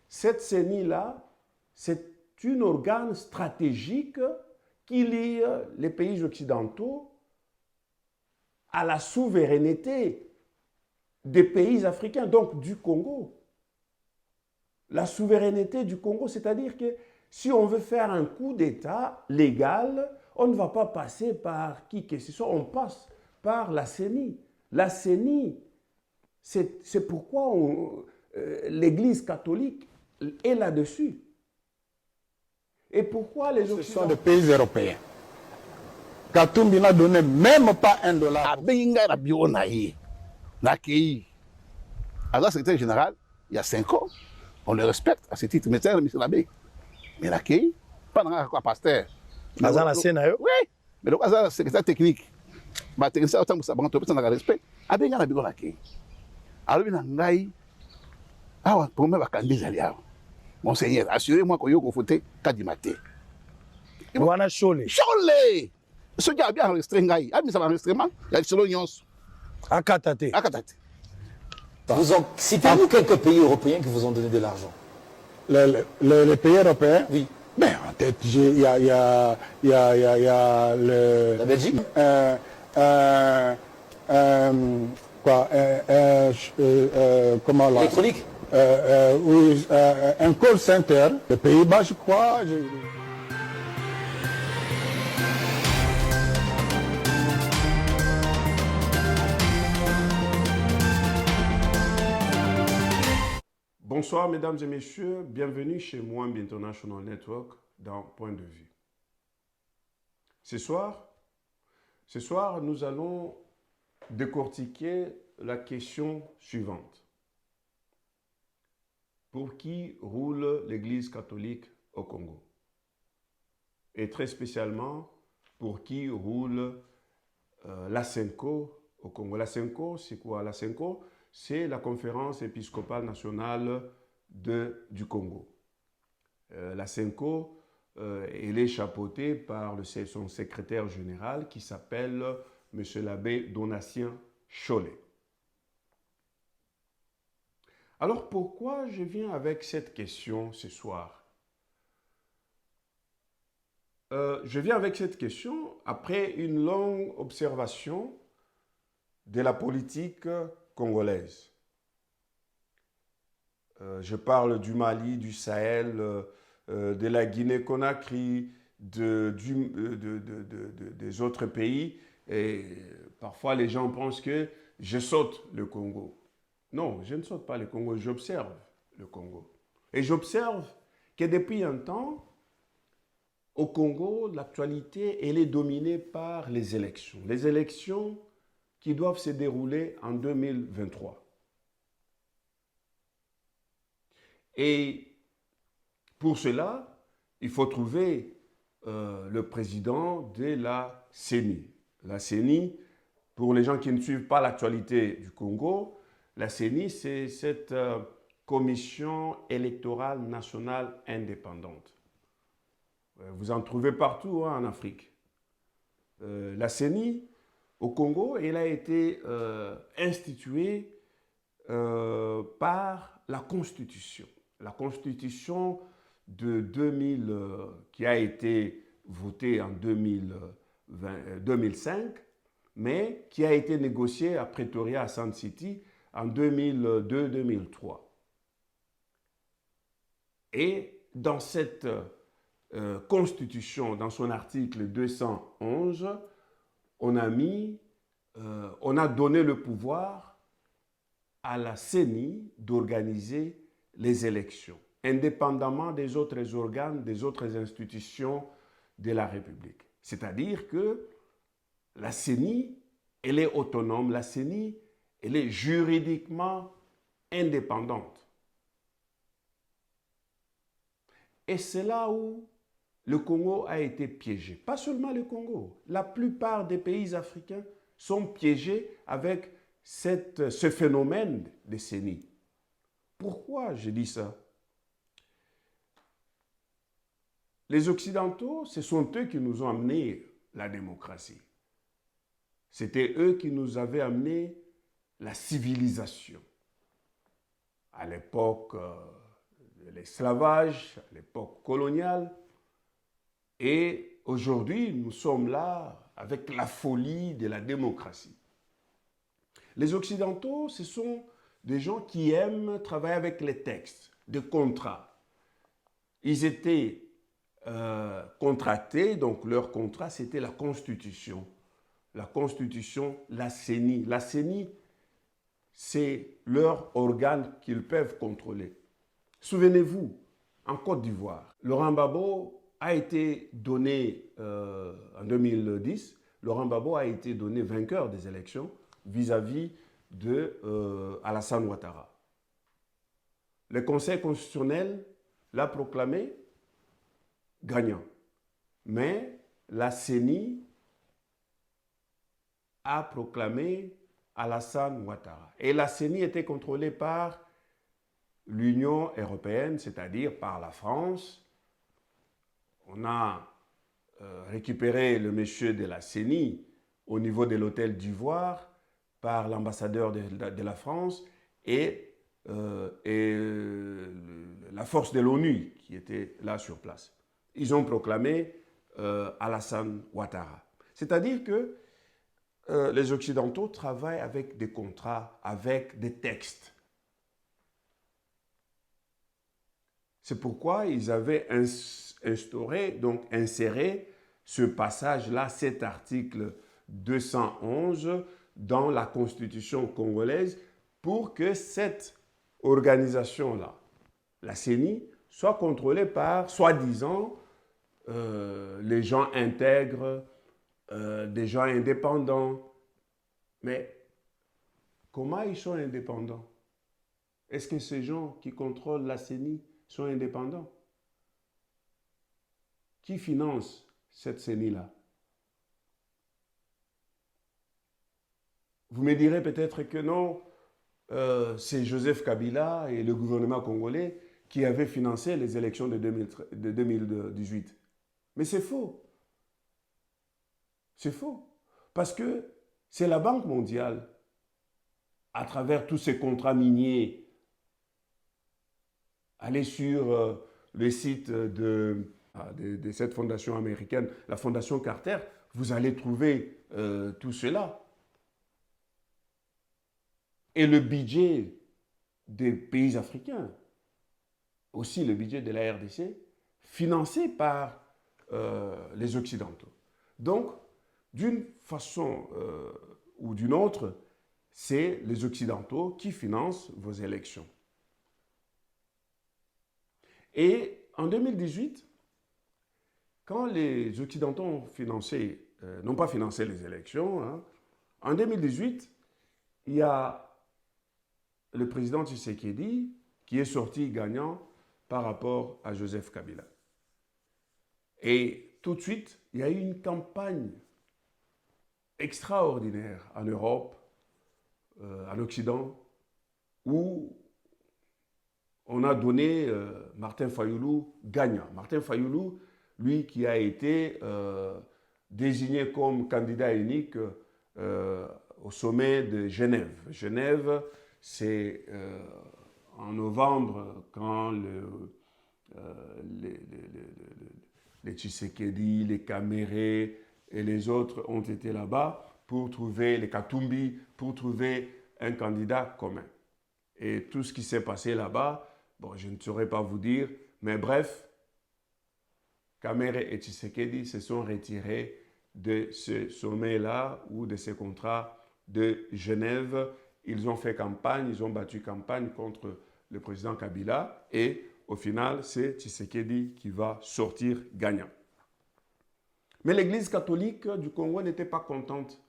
Cette CENI-là, c'est un organe stratégique qui lie les pays occidentaux à la souveraineté des pays africains, donc du Congo. La souveraineté du Congo, c'est-à-dire que si on veut faire un coup d'État légal, on ne va pas passer par qui que ce soit, on passe par la CENI. La CENI, c'est pourquoi l'Église catholique est là-dessus. Et pourquoi les Occidentaux... Ce sont des pays européens. Katumbi n'a donné même pas $1. Alors, secrétaire général, il y a 5 ans, on le respecte à ce titre, mais c'est un ministre l'abbé. Mais l'accueil, pas dans un pasteur. Oui, mais le secrétaire technique, le technicien, autant que ça, on peut respect. Abbé, il y a un bureau l'accueil. Alors, il y a un gars, pour me candidat. Monseigneur, assurez-moi que vous faites Kadimate. Wana Chole. Chole! Ce gars a bien enregistré un gars. Il a mis ça en enregistrement. Il a dit selon Nyons. Akatate. Akatate. Citez-nous quelques pays européens qui vous ont donné de l'argent. Les pays européens? Oui. Mais en tête, il y a le... La Belgique? Comment là? Électronique? Un call center. Les Pays-Bas, je crois. Bonsoir mesdames et messieurs, bienvenue chez Mwambi International Network dans Point de vue. Ce soir, nous allons décortiquer la question suivante. Pour qui roule l'Église catholique au Congo? Et très spécialement, pour qui roule la CENCO au Congo? La CENCO, c'est quoi? La CENCO, c'est la conférence épiscopale nationale du Congo. La CENCO, elle est chapeautée par son secrétaire général qui s'appelle M. l'abbé Donatien Cholet. Alors pourquoi je viens avec cette question ce soir? Je viens avec cette question après une longue observation de la politique congolaise. Je parle du Mali, du Sahel, de la Guinée-Conakry, des autres pays. Et parfois, les gens pensent que je saute le Congo. Non, je ne saute pas le Congo, j'observe le Congo. Et j'observe que depuis un temps, au Congo, l'actualité, elle est dominée par les élections. Les élections qui doivent se dérouler en 2023. Et pour cela, il faut trouver le président de la CENI. La CENI, pour les gens qui ne suivent pas l'actualité du Congo, la CENI, c'est cette commission électorale nationale indépendante. Vous en trouvez partout en Afrique. La CENI, au Congo, elle a été instituée par la Constitution. La Constitution de 2000, qui a été votée en 2005, mais qui a été négociée à Pretoria, à Sun City, en 2002-2003. Et dans cette Constitution, dans son article 211, on a donné le pouvoir à la CENI d'organiser les élections, indépendamment des autres organes, des autres institutions de la République. C'est-à-dire que la CENI, elle est autonome, la CENI, elle est juridiquement indépendante. Et c'est là où le Congo a été piégé. Pas seulement le Congo, la plupart des pays africains sont piégés avec ce phénomène de CENI. Pourquoi je dis ça? Les Occidentaux, ce sont eux qui nous ont amené la démocratie. C'était eux qui nous avaient amené la civilisation. À l'époque de l'esclavage, à l'époque coloniale. Et aujourd'hui, nous sommes là avec la folie de la démocratie. Les Occidentaux, ce sont des gens qui aiment travailler avec les textes, des contrats. Ils étaient contractés, donc leur contrat, c'était la Constitution. La Constitution, la CENI. La CENI, c'est leur organe qu'ils peuvent contrôler. Souvenez-vous, en Côte d'Ivoire, Laurent Gbagbo a été donné, en 2010, Laurent Gbagbo a été donné vainqueur des élections vis-à-vis de Alassane Ouattara. Le Conseil constitutionnel l'a proclamé gagnant. Mais la CENI a proclamé Alassane Ouattara. Et la CENI était contrôlée par l'Union européenne, c'est-à-dire par la France. On a récupéré le monsieur de la CENI au niveau de l'hôtel d'Ivoire par l'ambassadeur de la France et la force de l'ONU qui était là sur place. Ils ont proclamé Alassane Ouattara. C'est-à-dire que les Occidentaux travaillent avec des contrats, avec des textes. C'est pourquoi ils avaient instauré, donc inséré ce passage-là, cet article 211 dans la Constitution congolaise pour que cette organisation-là, la CENI, soit contrôlée par, soi-disant, les gens intègres, des gens indépendants. Mais comment ils sont indépendants? Est-ce que ces gens qui contrôlent la CENI sont indépendants? Qui finance cette CENI-là? Vous me direz peut-être que non, c'est Joseph Kabila et le gouvernement congolais qui avaient financé les élections de 2018. Mais c'est faux. C'est faux. Parce que c'est la Banque mondiale, à travers tous ces contrats miniers, allez sur le site de cette fondation américaine, la fondation Carter, vous allez trouver tout cela. Et le budget des pays africains, aussi le budget de la RDC, financé par les Occidentaux. Donc, d'une façon ou d'une autre, c'est les Occidentaux qui financent vos élections. Et en 2018, quand les Occidentaux ont financé, n'ont pas financé les élections, hein, en 2018, il y a le président Tshisekedi qui est sorti gagnant par rapport à Joseph Kabila. Et tout de suite, il y a eu une campagne extraordinaire en Europe, en Occident, où on a donné Martin Fayulu gagnant. Martin Fayulu, lui qui a été désigné comme candidat unique au sommet de Genève. Genève, c'est en novembre quand les Tshisekedi, les Kamere et les autres ont été là-bas pour trouver, les Katumbi, pour trouver un candidat commun. Et tout ce qui s'est passé là-bas, bon, je ne saurais pas vous dire, mais bref, Kamere et Tshisekedi se sont retirés de ce sommet-là ou de ces contrats de Genève. Ils ont fait campagne, ils ont battu campagne contre le président Kabila et au final, c'est Tshisekedi qui va sortir gagnant. Mais l'Église catholique du Congo n'était pas contente.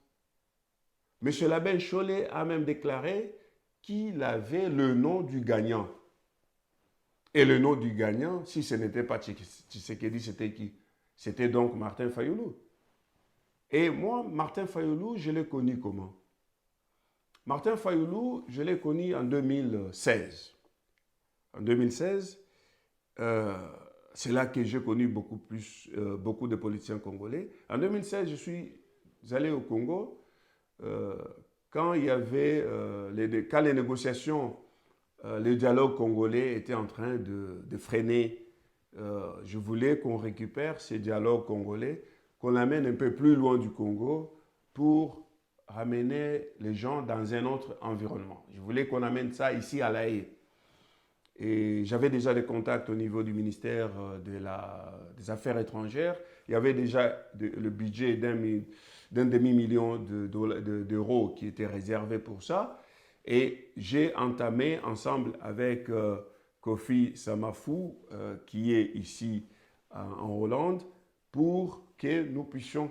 M. l'abbé Cholet a même déclaré qu'il avait le nom du gagnant. Et le nom du gagnant, si ce n'était pas Tshisekedi, c'était qui? C'était donc Martin Fayulu. Et moi, Martin Fayulu, je l'ai connu comment? Martin Fayulu, je l'ai connu en 2016. En 2016, c'est là que j'ai connu beaucoup de politiciens congolais. En 2016, je suis allé au Congo quand il y avait quand les négociations le dialogue congolais était en train de freiner. Je voulais qu'on récupère ces dialogues congolais, qu'on l'amène un peu plus loin du Congo pour ramener les gens dans un autre environnement. Je voulais qu'on amène ça ici à La Haye. Et j'avais déjà des contacts au niveau du ministère des Affaires étrangères. Il y avait déjà le budget d'un demi-million d'euros qui était réservé pour ça. Et j'ai entamé ensemble avec Kofi Samafou, qui est ici en Hollande, pour que nous puissions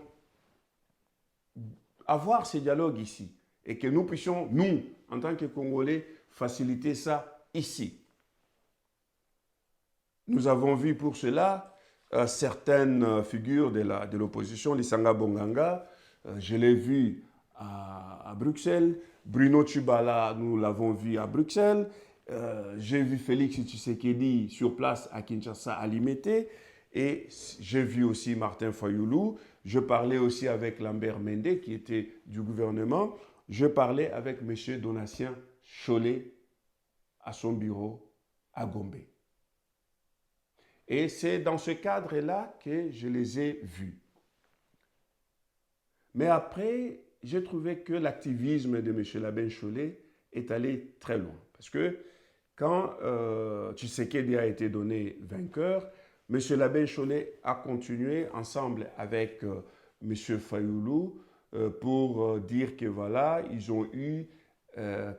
avoir ces dialogues ici et que nous puissions, nous, en tant que Congolais, faciliter ça ici. Nous avons vu pour cela certaines figures de l'opposition, Lisanga Bonganga, je l'ai vu à Bruxelles, Bruno Tshibala, nous l'avons vu à Bruxelles, j'ai vu Félix Tshisekedi sur place à Kinshasa à Limete, et j'ai vu aussi Martin Fayoulou. Je parlais aussi avec Lambert Mende, qui était du gouvernement. Je parlais avec M. Donatien Chollet à son bureau à Gombe. Et c'est dans ce cadre-là que je les ai vus. Mais après, j'ai trouvé que l'activisme de M. Labin Chollet est allé très loin. Parce que quand Tshisekedi a été donné vainqueur, M. Labin Chollet a continué ensemble avec M. Fayoulou pour dire que voilà, ils ont eu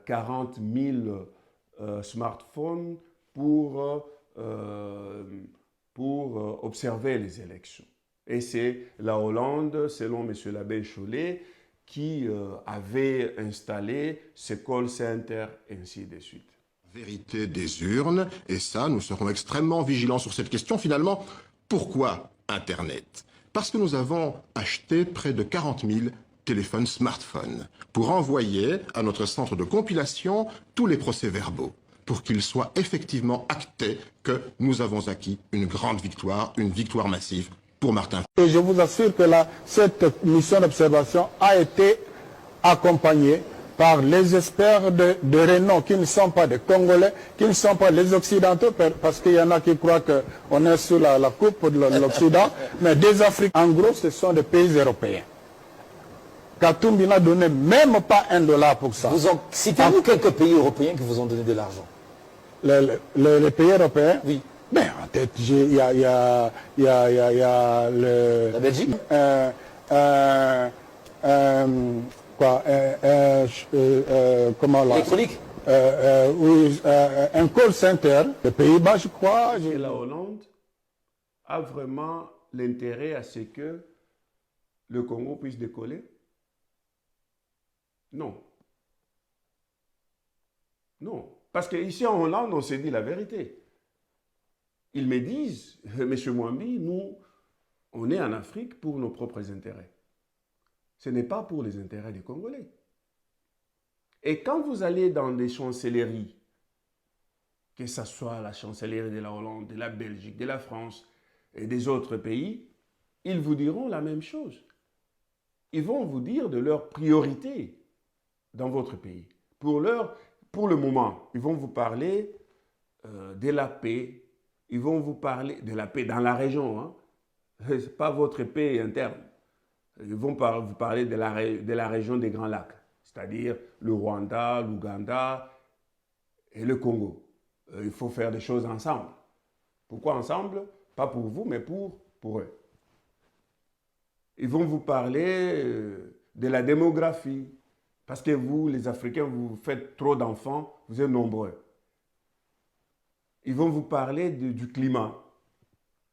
40 000 smartphones pour observer les élections. Et c'est la Hollande, selon M. Labin Chollet, qui avait installé ce call center, ainsi de suite. Vérité des urnes, et ça, nous serons extrêmement vigilants sur cette question. Finalement, pourquoi Internet? Parce que nous avons acheté près de 40 000 téléphones smartphones pour envoyer à notre centre de compilation tous les procès-verbaux, pour qu'il soit effectivement acté que nous avons acquis une grande victoire, une victoire massive pour Martin. Et je vous assure que cette mission d'observation a été accompagnée par les experts de renom qui ne sont pas des Congolais, qui ne sont pas les Occidentaux, parce qu'il y en a qui croient qu'on est sous la coupe de l'Occident, mais des Africains. En gros, ce sont des pays européens. Katumbi n'a donné même pas $1 pour ça. Citez-nous quelques pays européens qui vous ont donné de l'argent. Les pays européens? Oui. Ben, en tête, il y a le... La Belgique? Comment là? Électronique? Oui, un call center. Les Pays-Bas, je crois. Et la Hollande a vraiment l'intérêt à ce que le Congo puisse décoller? Non. Non. Parce qu'ici en Hollande, on s'est dit la vérité. Ils me disent, M. Mwambi, nous, on est en Afrique pour nos propres intérêts. Ce n'est pas pour les intérêts des Congolais. Et quand vous allez dans des chancelleries, que ce soit la chancellerie de la Hollande, de la Belgique, de la France et des autres pays, ils vous diront la même chose. Ils vont vous dire de leurs priorités dans votre pays. Pour le moment, ils vont vous parler de la paix. Ils vont vous parler de la paix dans la région. Hein. Ce n'est pas votre paix interne. Ils vont vous parler de la région des Grands Lacs, c'est-à-dire le Rwanda, l'Ouganda et le Congo. Il faut faire des choses ensemble. Pourquoi ensemble? Pas pour vous, mais pour eux. Ils vont vous parler de la démographie. Parce que vous, les Africains, vous faites trop d'enfants, vous êtes nombreux. Ils vont vous parler du climat.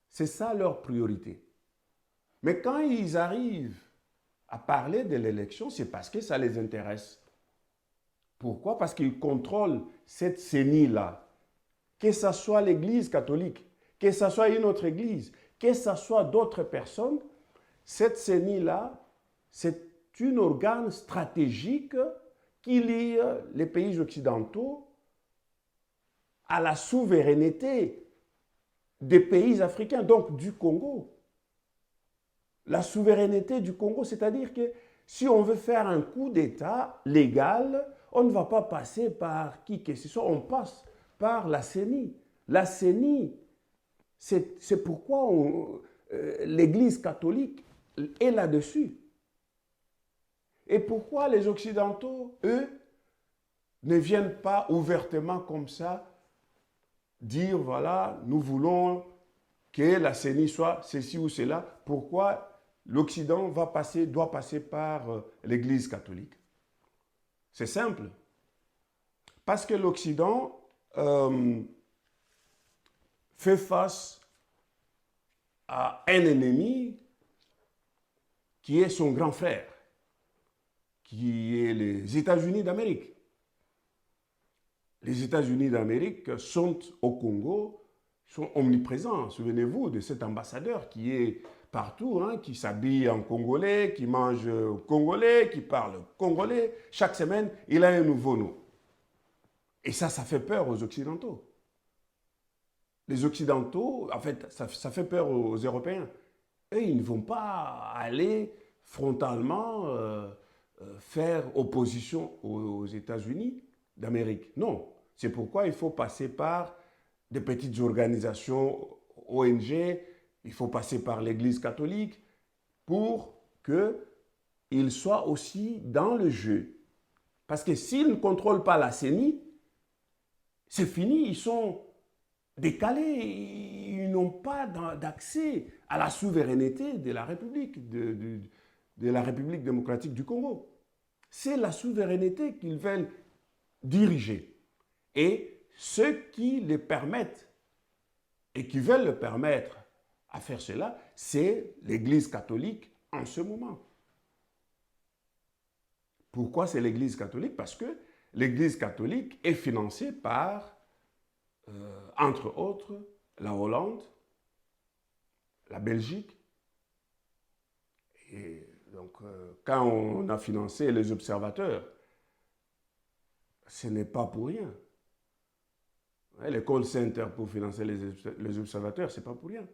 C'est ça leur priorité. Mais quand ils arrivent à parler de l'élection, c'est parce que ça les intéresse. Pourquoi? Parce qu'ils contrôlent cette CENI-là. Que ce soit l'Église catholique, que ce soit une autre Église, que ce soit d'autres personnes, cette CENI-là, c'est un organe stratégique qui lie les pays occidentaux à la souveraineté des pays africains, donc du Congo. La souveraineté du Congo, c'est-à-dire que si on veut faire un coup d'État légal, on ne va pas passer par qui que ce soit, on passe par la CENI. La CENI, c'est pourquoi l'Église catholique est là-dessus. Et pourquoi les Occidentaux, eux, ne viennent pas ouvertement comme ça dire, voilà, nous voulons que la CENI soit ceci ou cela. Pourquoi l'Occident doit passer par l'Église catholique? C'est simple. Parce que l'Occident fait face à un ennemi qui est son grand frère, qui est les États-Unis d'Amérique. Les États-Unis d'Amérique sont au Congo, sont omniprésents. Souvenez-vous de cet ambassadeur qui est partout, hein, qui s'habille en congolais, qui mange congolais, qui parle congolais. Chaque semaine, il a un nouveau nom. Et ça fait peur aux Occidentaux. Les Occidentaux, en fait, ça fait peur aux Européens. Eux, ils ne vont pas aller frontalement faire opposition aux États-Unis d'Amérique. Non. C'est pourquoi il faut passer par des petites organisations ONG, il faut passer par l'Église catholique pour qu'ils soient aussi dans le jeu. Parce que s'ils ne contrôlent pas la CENI, c'est fini, ils sont décalés, ils n'ont pas d'accès à la souveraineté de la République, de la République démocratique du Congo. C'est la souveraineté qu'ils veulent diriger. Et ceux qui les permettent et qui veulent le permettre à faire cela, c'est l'Église catholique en ce moment. Pourquoi c'est l'Église catholique? Parce que l'Église catholique est financée par, entre autres, la Hollande, la Belgique. Et donc, quand on a financé les observateurs, ce n'est pas pour rien. Les call centers pour financer les observateurs, ce n'est pas pour rien.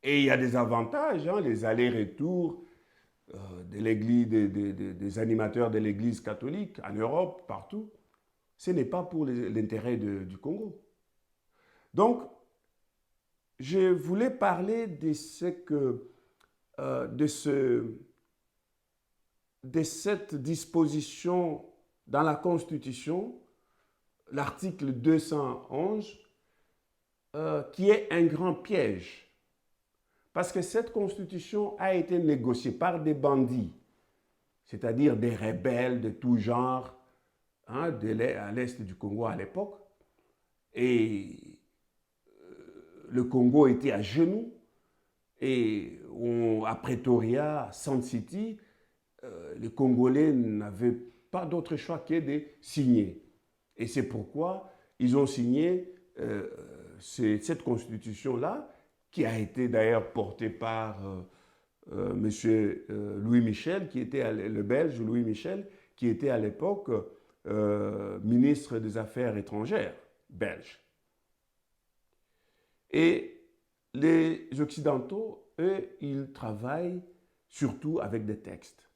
Et il y a des avantages, hein, les allers-retours de l'église, des animateurs de l'Église catholique en Europe, partout. Ce n'est pas pour l'intérêt du Congo. Donc, je voulais parler de cette disposition dans la Constitution, l'article 211, qui est un grand piège. Parce que cette Constitution a été négociée par des bandits, c'est-à-dire des rebelles de tout genre, hein, à l'est du Congo à l'époque. Et le Congo était à genoux. Et à Pretoria, à Sand City, les Congolais n'avaient pas d'autre choix que de signer. Et c'est pourquoi ils ont signé cette constitution-là, qui a été d'ailleurs portée par M. Louis Michel, qui était le Belge Louis Michel, qui était à l'époque ministre des Affaires étrangères belge. Et les Occidentaux, eux, ils travaillent surtout avec des textes.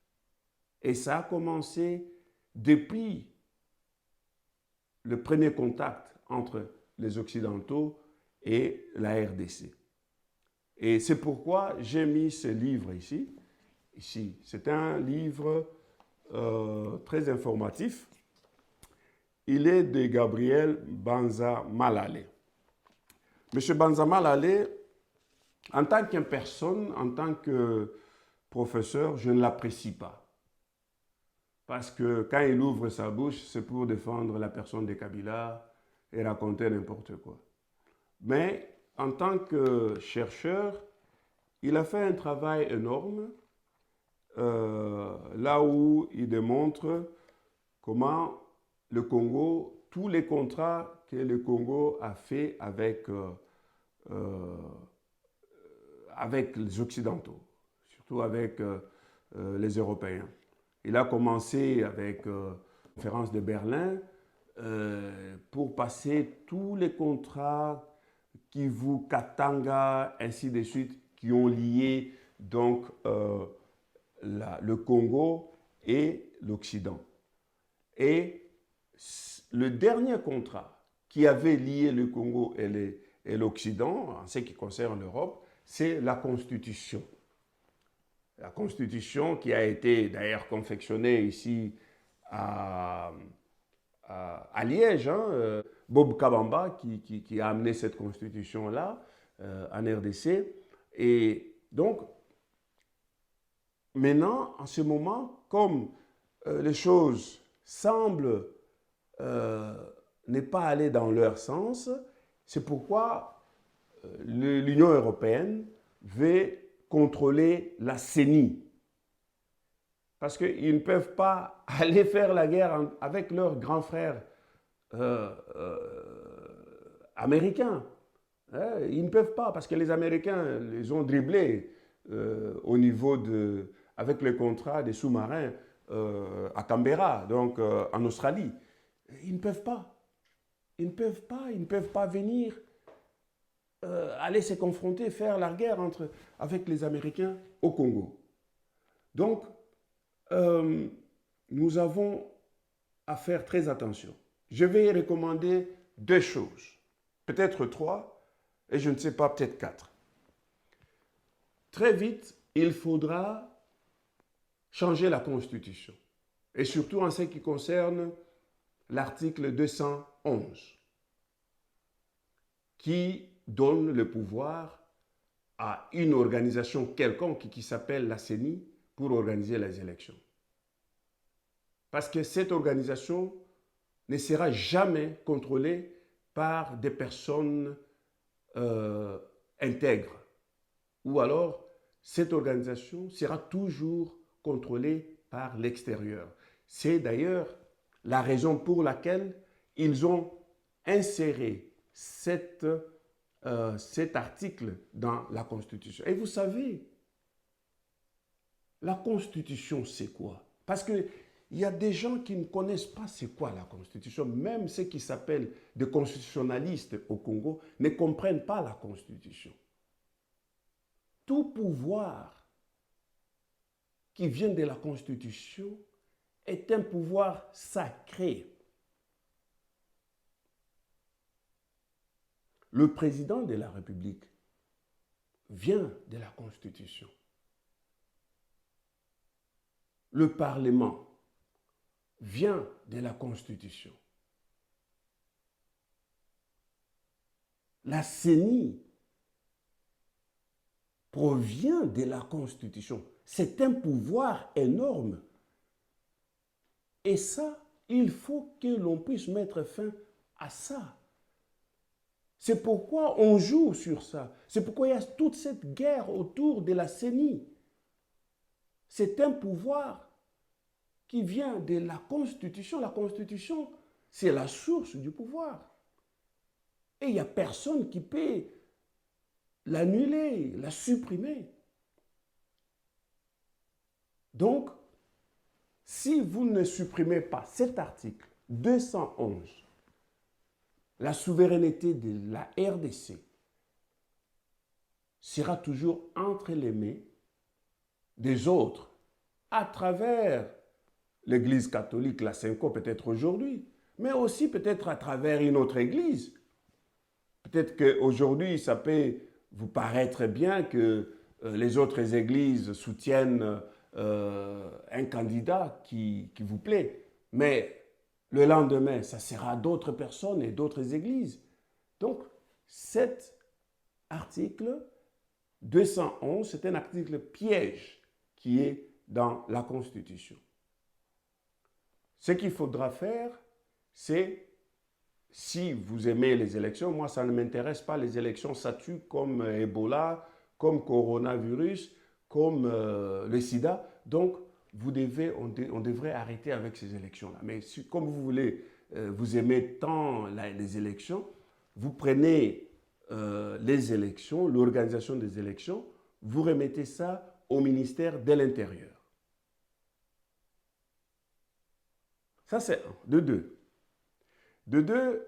Et ça a commencé depuis le premier contact entre les Occidentaux et la RDC. Et c'est pourquoi j'ai mis ce livre ici. C'est un livre très informatif. Il est de Gabriel Banza Malale. Monsieur Banza Malale, en tant qu'une personne, en tant que professeur, je ne l'apprécie pas. Parce que quand il ouvre sa bouche, c'est pour défendre la personne de Kabila et raconter n'importe quoi. Mais en tant que chercheur, il a fait un travail énorme là où il démontre comment le Congo, tous les contrats que le Congo a fait avec les Occidentaux, surtout avec les Européens. Il a commencé avec la conférence de Berlin pour passer tous les contrats Kivu, Katanga, ainsi de suite, qui ont lié donc le Congo et l'Occident. Et le dernier contrat qui avait lié le Congo et l'Occident, en ce qui concerne l'Europe, c'est la Constitution. La Constitution qui a été d'ailleurs confectionnée ici à Liège, hein, Bob Kabamba qui a amené cette Constitution-là en RDC. Et donc, maintenant, en ce moment, comme les choses semblent ne pas aller dans leur sens, c'est pourquoi l'Union européenne veut contrôler la CENI. Parce qu'ils ne peuvent pas aller faire la guerre avec leurs grands frères américains. Ils ne peuvent pas, parce que les Américains les ont dribblés au niveau avec le contrat des sous-marins à Canberra, donc en Australie. Ils ne peuvent pas. Ils ne peuvent pas venir aller se confronter, faire la guerre avec les Américains au Congo. Donc, nous avons à faire très attention. Je vais recommander 2 choses, peut-être 3, et je ne sais pas, peut-être 4. Très vite, il faudra changer la Constitution, et surtout en ce qui concerne l'article 211, qui donne le pouvoir à une organisation quelconque qui s'appelle la CENI pour organiser les élections. Parce que cette organisation ne sera jamais contrôlée par des personnes intègres. Ou alors, cette organisation sera toujours contrôlée par l'extérieur. C'est d'ailleurs la raison pour laquelle ils ont inséré cet article dans la Constitution. Et vous savez, la Constitution, c'est quoi? Parce qu'il y a des gens qui ne connaissent pas c'est quoi la Constitution. Même ceux qui s'appellent des constitutionnalistes au Congo ne comprennent pas la Constitution. Tout pouvoir qui vient de la Constitution est un pouvoir sacré. Le président de la République vient de la Constitution. Le Parlement vient de la Constitution. La CENI provient de la Constitution. C'est un pouvoir énorme. Et ça, il faut que l'on puisse mettre fin à ça. C'est pourquoi on joue sur ça. C'est pourquoi il y a toute cette guerre autour de la CENI. C'est un pouvoir qui vient de la Constitution. La Constitution, c'est la source du pouvoir. Et il n'y a personne qui peut l'annuler, la supprimer. Donc, si vous ne supprimez pas cet article 211, la souveraineté de la RDC sera toujours entre les mains des autres, à travers l'Église catholique, la Cinco peut-être aujourd'hui, mais aussi peut-être à travers une autre Église. Peut-être qu'aujourd'hui, ça peut vous paraître bien que les autres Églises soutiennent un candidat qui vous plaît, mais le lendemain, ça sera d'autres personnes et d'autres églises. Donc, cet article 211, c'est un article piège qui est dans la Constitution. Ce qu'il faudra faire, c'est, si vous aimez les élections, moi ça ne m'intéresse pas, les élections, ça tue comme Ebola, comme coronavirus, comme le sida. Donc, on devrait arrêter avec ces élections-là. Mais comme vous voulez, vous aimez tant les élections, vous prenez les élections, l'organisation des élections, vous remettez ça au ministère de l'Intérieur. Ça, c'est un. De deux. De deux,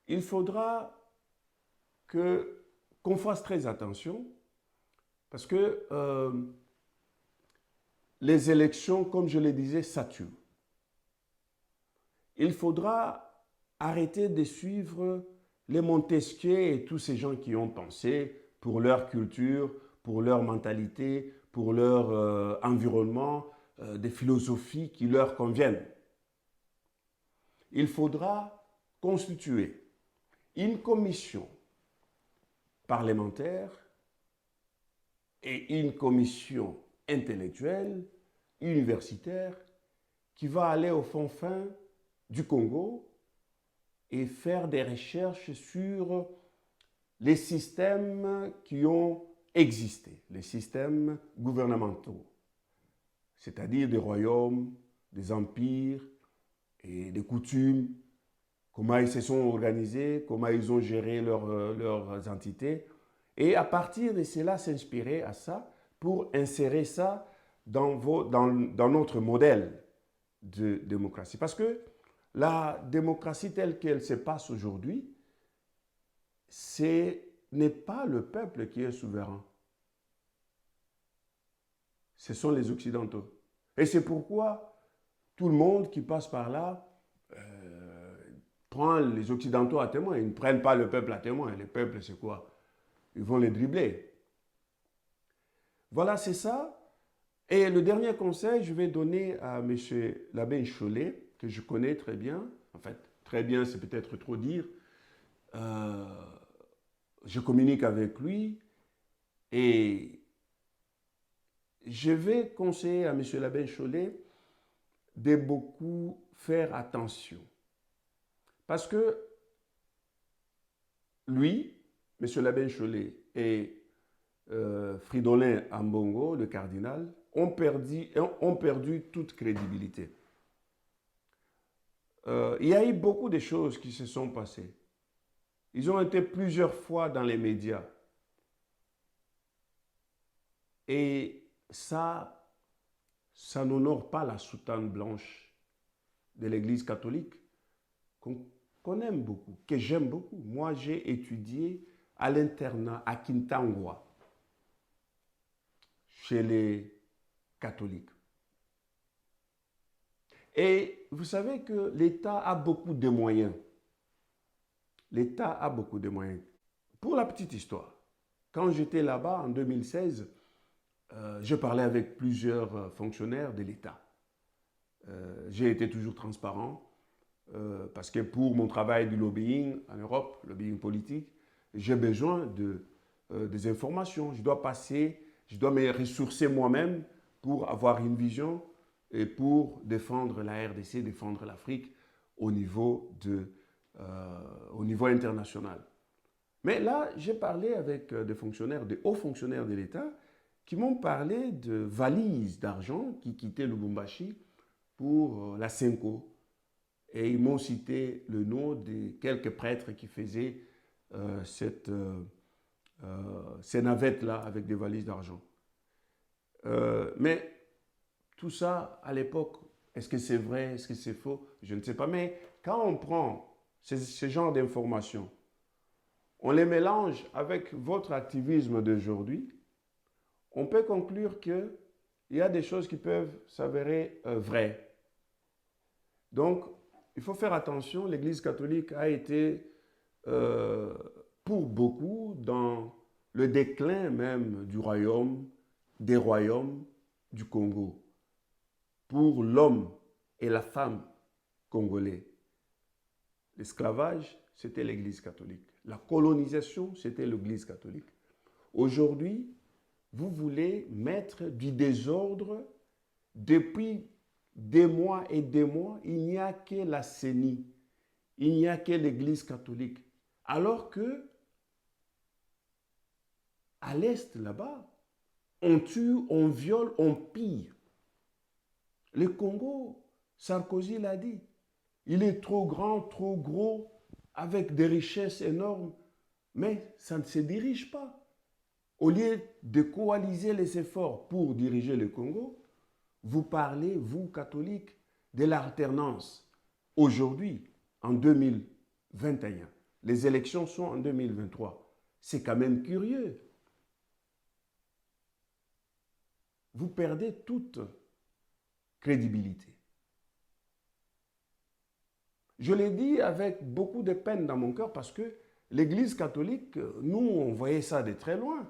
il faudra qu'on fasse très attention parce que les élections, comme je le disais, ça tue. il faudra arrêter de suivre les Montesquieu et tous ces gens qui ont pensé pour leur culture, pour leur mentalité, pour leur environnement, des philosophies qui leur conviennent. Il faudra constituer une commission parlementaire et une commission intellectuelle, universitaire, qui va aller au fond fin du Congo et faire des recherches sur les systèmes qui ont existé, les systèmes gouvernementaux, c'est-à-dire des royaumes, des empires et des coutumes, comment ils se sont organisés, comment ils ont géré leurs entités, et à partir de cela s'inspirer à ça pour insérer ça dans notre modèle de démocratie. Parce que la démocratie telle qu'elle se passe aujourd'hui, ce n'est pas le peuple qui est souverain. Ce sont les Occidentaux. Et c'est pourquoi tout le monde qui passe par là prend les Occidentaux à témoin. Ils ne prennent pas le peuple à témoin. Le peuple, c'est quoi? Ils vont les dribbler. Voilà, c'est ça. Et le dernier conseil, je vais donner à M. l'abbé Cholet, que je connais très bien. En fait, très bien, c'est peut-être trop dire. Je communique avec lui et je vais conseiller à M. l'abbé Cholet de beaucoup faire attention. Parce que lui, M. l'abbé Cholet et Fridolin Ambongo, le cardinal, ont perdu toute crédibilité. Il y a eu beaucoup de choses qui se sont passées. Ils ont été plusieurs fois dans les médias. Et ça n'honore pas la soutane blanche de l'Église catholique qu'on aime beaucoup, que j'aime beaucoup. Moi, j'ai étudié à l'internat à Kintangwa, chez les catholiques. Et vous savez que l'État a beaucoup de moyens. L'État a beaucoup de moyens. Pour la petite histoire, quand j'étais là-bas en 2016, je parlais avec plusieurs fonctionnaires de l'État. J'ai été toujours transparent parce que pour mon travail du lobbying en Europe, lobbying politique, j'ai besoin des informations. Je dois me ressourcer moi-même pour avoir une vision et pour défendre la RDC, défendre l'Afrique au niveau international. Mais là, j'ai parlé avec des fonctionnaires, des hauts fonctionnaires de l'État qui m'ont parlé de valises d'argent qui quittaient Lubumbashi pour la Senko. Et ils m'ont cité le nom de quelques prêtres qui faisaient ces navettes-là avec des valises d'argent. Mais tout ça, à l'époque, est-ce que c'est vrai, est-ce que c'est faux? Je ne sais pas. Mais quand on prend ce genre d'informations, on les mélange avec votre activisme d'aujourd'hui, on peut conclure qu'il y a des choses qui peuvent s'avérer vraies. Donc, il faut faire attention. L'Église catholique a été, pour beaucoup, dans le déclin même du royaume, des royaumes du Congo. Pour l'homme et la femme congolais, l'esclavage, c'était l'Église catholique. La colonisation, c'était l'Église catholique. Aujourd'hui, vous voulez mettre du désordre. Depuis des mois et des mois, il n'y a que la CENI, il n'y a que l'Église catholique. Alors que, à l'Est, là-bas, on tue, on viole, on pille. Le Congo, Sarkozy l'a dit, il est trop grand, trop gros, avec des richesses énormes, mais ça ne se dirige pas. Au lieu de coaliser les efforts pour diriger le Congo, vous parlez, vous, catholiques, de l'alternance. Aujourd'hui, en 2021, les élections sont en 2023. C'est quand même curieux. Vous perdez toute crédibilité. Je l'ai dit avec beaucoup de peine dans mon cœur parce que l'Église catholique, nous, on voyait ça de très loin.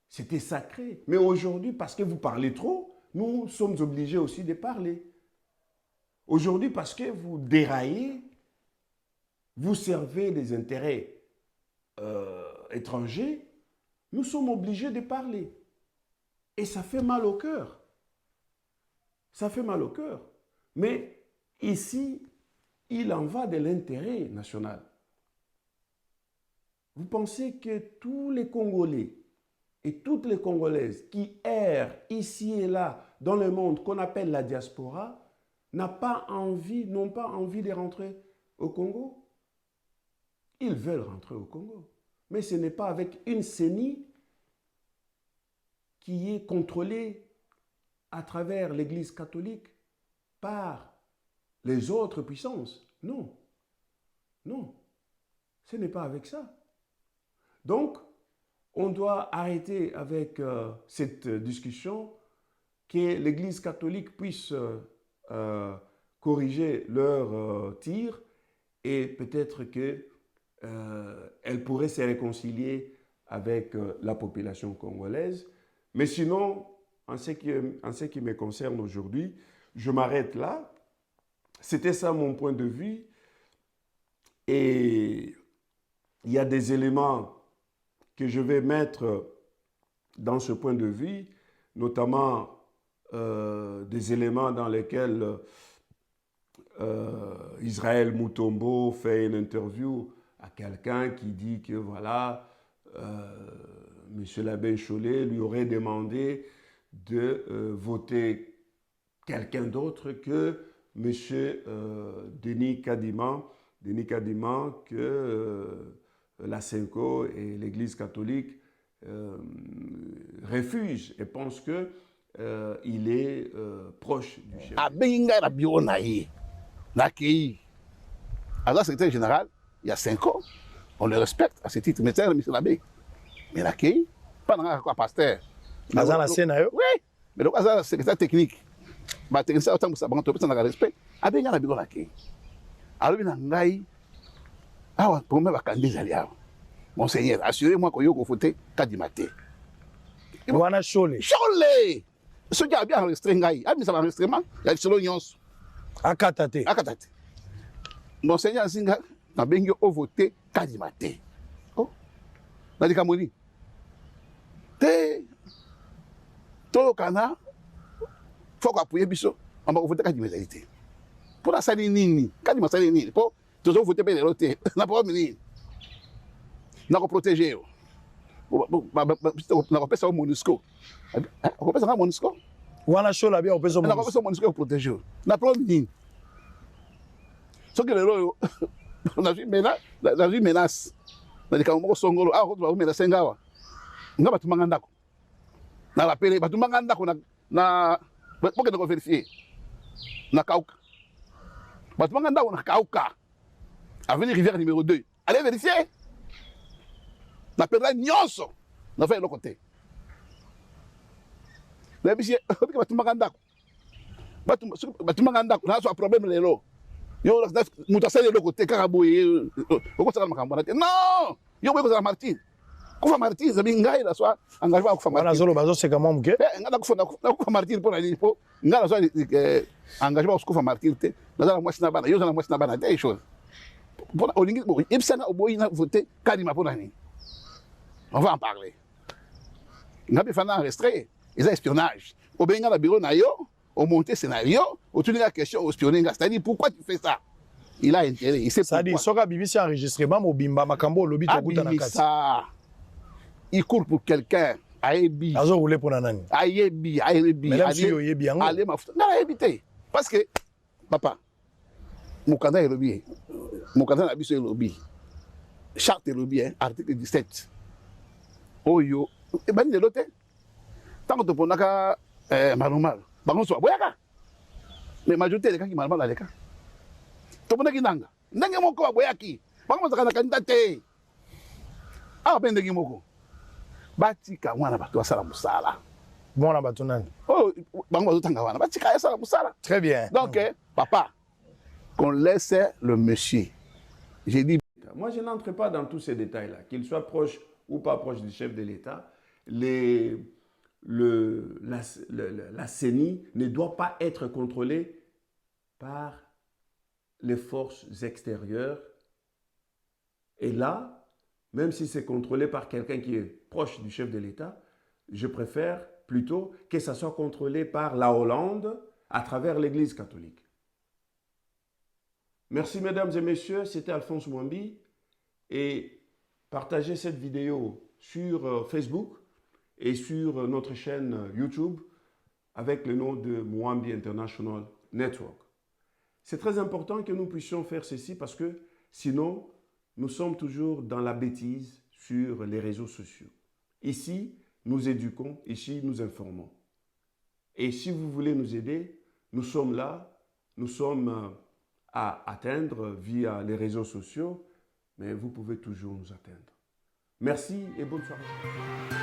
C'était sacré. Mais aujourd'hui, parce que vous parlez trop, nous sommes obligés aussi de parler. Aujourd'hui, parce que vous déraillez, vous servez des intérêts étrangers, nous sommes obligés de parler. Et ça fait mal au cœur. Ça fait mal au cœur. Mais ici, il en va de l'intérêt national. Vous pensez que tous les Congolais et toutes les Congolaises qui errent ici et là dans le monde qu'on appelle la diaspora n'ont pas envie de rentrer au Congo? Ils veulent rentrer au Congo. Mais ce n'est pas avec une CENI qui est contrôlée à travers l'Église catholique par les autres puissances. Non. Non. Ce n'est pas avec ça. Donc, on doit arrêter avec cette discussion, que l'Église catholique puisse corriger leur tir et peut-être qu'elle pourrait se réconcilier avec la population congolaise. Mais sinon, en ce qui me concerne aujourd'hui, je m'arrête là. C'était ça mon point de vue. Et il y a des éléments que je vais mettre dans ce point de vue, notamment des éléments dans lesquels Israël Mutombo fait une interview à quelqu'un qui dit que voilà, M. l'abbé Chollet lui aurait demandé de voter quelqu'un d'autre que M. Denis Kadima, que la Senko et l'Église catholique refusent et pensent qu'il est proche du chef. Alors, secrétaire général, il y a 5 ans, on le respecte à ce titre, mais c'est M. l'abbé. Mais l'accueil, pas dans un pasteur. Oui, mais le secrétaire technique, le technicien, autant que ça, on peut respect. Alors, il y a l'accueil. Alors, il y a l'accueil. Ah, pour moi, il y a Monseigneur, assurez-moi que vous voter Kadimate. Wana Chollet. Chollet! Ce qui a bien enregistré, il y a un enregistrement, il y a le Nyons. Akatate. Monseigneur Zinga, n'a bien voté Kadimate. Oh, n'a dit Kamoni. Tout Kana, faut appuyer Bisso, on va voter Kadimate. Pour la salle nini, Kadimate nini, pour tous vous voter bien l'autre, n'a pas mis. N'a pas protégé. N'a pas fait au MONUSCO. On peut faire un MONUSCO. Wana Chollet bien, on peut faire un MONUSCO pour protéger. N'a pas mis. Ce que les lois, on a vu menace. On a dit qu'on Songolo, ah, on va mettre Sengawa. On va tout mangandako. Na rappelé, tout mangandako na, pour que nous vérifier. Na Kauka. Tout mangandako na Kauka. Avenue Rivière numéro 2. Allez vérifier. Na perdre nyonso. Na fait l'autre côté. Mais monsieur, tout mangandako. Tout mangandako, na so problème les lots. Yo mutasali l'autre côté karaboye. Pourquoi ça makambo na? Non! Yo boy ko za Martin. Kufa Martin za bingai la soit engagement kufa Martin. Wana zolo bazo c'est comment mke? Ngala kufa Martin pour la lipo. Ngala soit engagement kufa Martin te. Na moi sina bana, yo na moi sina bana des choses. Pour olingi bo ipsana oboyi na voter Kadima pour nani. On va en parler. Ngabe fana enregistré, ils ont espionnage. Au benga la bureau na yo, au monter scénario, au tourner la question au spionner, c'est-à-dire pourquoi tu fais ça? Il a intérêt, il sait pourquoi. C'est-à-dire soka BBC enregistrement mobimba makambo lobi to kutana kasi. Ça. Il court pour quelqu'un. Ayebi. Azo roulé pour nanani. Ayebi. Mais là si yo yebi yango. Allez mafuta. Na éviter. Parce que papa Mukanda est lobby. Mukanda na biso est lobby. Charte est lobby, article 17. Oyo, et bani de l'autre. Tant que tu ponaka manumal. Bango so boyaka. Mais majorité des cas qui manumal les cas. Tu ponaki nanga. Nanga moko boyaki. Bango zakana kandidate. Ah ben de moko. Batika wana bato asala musala. Bona bato nani? Oh, bango bazotanga wana. Batika asala musala. Très bien. Donc papa qu'on laisse le monsieur. J'ai dit, Moi, je n'entre pas dans tous ces détails-là, qu'il soit proche ou pas proche du chef de l'État. La CENI ne doit pas être contrôlée par les forces extérieures. Et là, même si c'est contrôlé par quelqu'un qui est proche du chef de l'État, je préfère plutôt que ça soit contrôlé par la Hollande à travers l'Église catholique. Merci mesdames et messieurs, c'était Alphonse Mwambi et partagez cette vidéo sur Facebook et sur notre chaîne YouTube avec le nom de Mwambi International Network. C'est très important que nous puissions faire ceci parce que sinon, nous sommes toujours dans la bêtise sur les réseaux sociaux. Ici, nous éduquons, ici, nous informons. Et si vous voulez nous aider, nous sommes là, nous sommes à atteindre via les réseaux sociaux, mais vous pouvez toujours nous atteindre. Merci et bonne soirée.